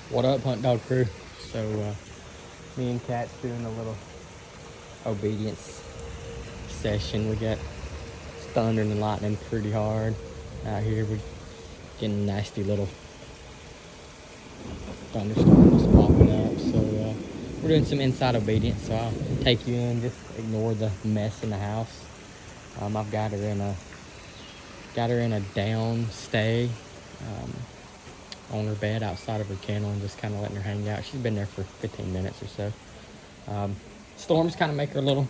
What up, Hunt Dog Crew? So, me and Kat's doing a little obedience session. We got thunder and lightning pretty hard out here. We're getting nasty little thunderstorms popping up. So, we're doing some inside obedience. So, I'll take you in, just ignore the mess in the house. I've got her in a down stay. On her bed outside of her kennel and just kind of letting her hang out. She's been there for 15 minutes or so. Storms kind of make her a little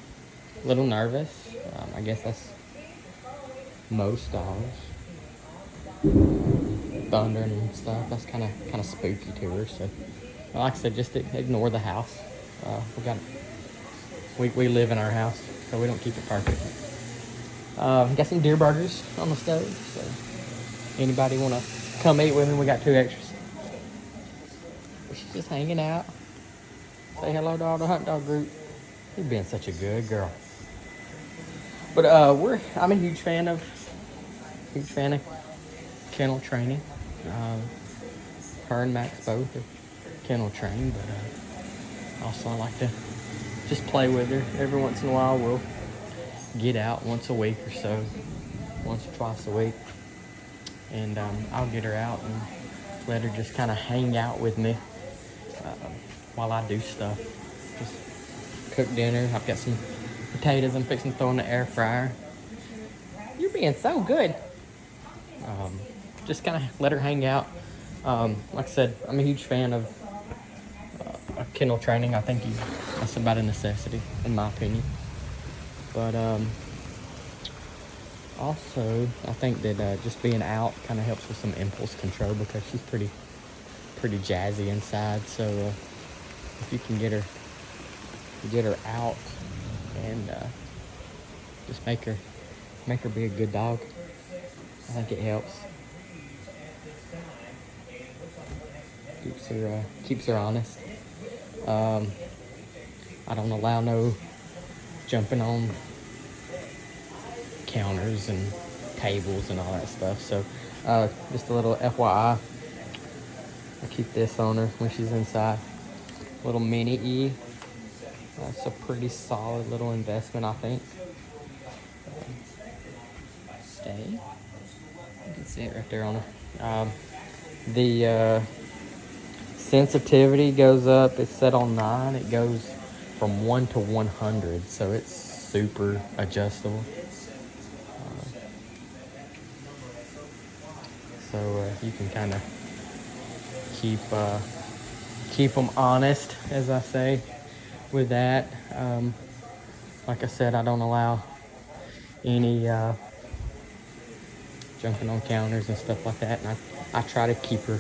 nervous. I guess that's most dogs. Thunder and stuff, that's kind of spooky to her. So, like I said, just ignore the house. We live in our house, so we don't keep it perfect. Got some deer burgers on the stove. So, anybody want to come eat with me? We got 2 extras. She's just hanging out. Say hello to all the Hunt Dog group. You're being such a good girl. But I'm a huge fan of kennel training. Her and Max both are kennel trained, but also I like to just play with her. Every once in a while we'll get out once a week or so, once or twice a week. And I'll get her out and let her just kind of hang out with me while I do stuff. Just cook dinner. I've got some potatoes I'm fixing to throw in the air fryer. You're being so good. Just kind of let her hang out. Like I said, I'm a huge fan of kennel training. I think that's about a necessity, in my opinion. But also, I think that just being out kind of helps with some impulse control because she's pretty jazzy inside. So if you can get her out and just make her be a good dog, I think it helps. Keeps her honest. I don't allow no jumping on counters and tables and all that stuff. So just a little FYI, I keep this on her when she's inside. Little mini E. That's a pretty solid little investment, I think. Stay. You can see it right there on her. The sensitivity goes up. It's set on 9. It goes from 1 to 100, so it's super adjustable. So you can kind of keep them honest, as I say, with that. Like I said, I don't allow any jumping on counters and stuff like that, and I try to keep her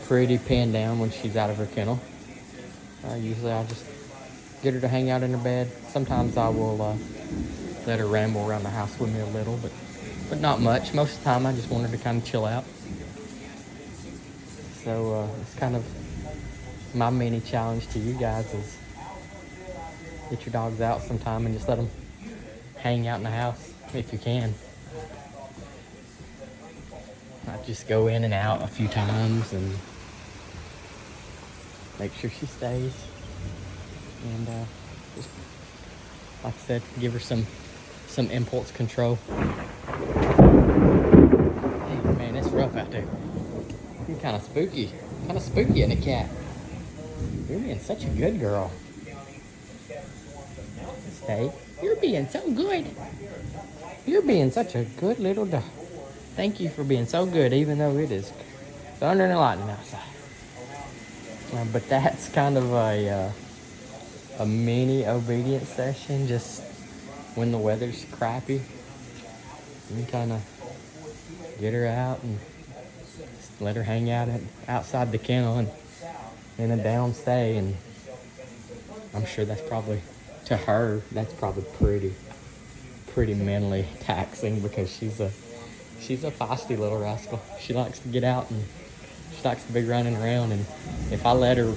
pretty pinned down when she's out of her kennel. Usually I'll just get her to hang out in her bed. Sometimes I will let her ramble around the house with me a little, but not much. Most of the time I just want her to kind of chill out. So it's kind of my mini challenge to you guys is get your dogs out sometime and just let them hang out in the house if you can. I just go in and out a few times and make sure she stays. And just, like I said, give her some impulse control. Hey, man, it's rough out there. You're kind of spooky in a cat. You're being such a good girl. Stay. You're being so good. You're being such a good little dog. Thank you for being so good, even though it is thunder and lightning outside. But that's kind of a mini obedience session. Just when the weather's crappy, you can kind of get her out and just let her hang out outside the kennel and in a down stay. And I'm sure that's probably, to her, that's probably pretty mentally taxing because she's a feisty little rascal. She likes to get out and she likes to be running around, and if I let her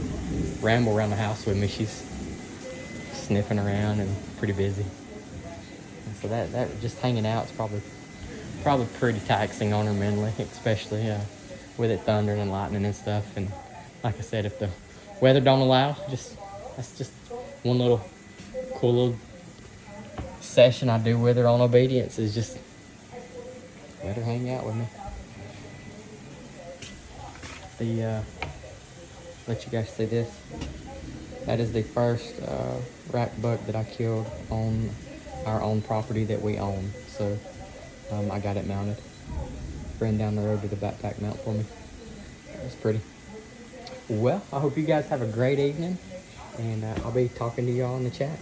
ramble around the house with me, she's sniffing around and pretty busy. And so that just hanging out is probably pretty taxing on her mentally, especially with it thundering and lightning and stuff. And like I said, if the weather don't allow, that's just one little cool little session I do with her on obedience, is just let her hang out with me. Let you guys see this. That is the first rat buck that I killed on our own property that we own. So I got it mounted. Friend down the road did a backpack mount for me. It's pretty. Well, I hope you guys have a great evening, and I'll be talking to y'all in the chat.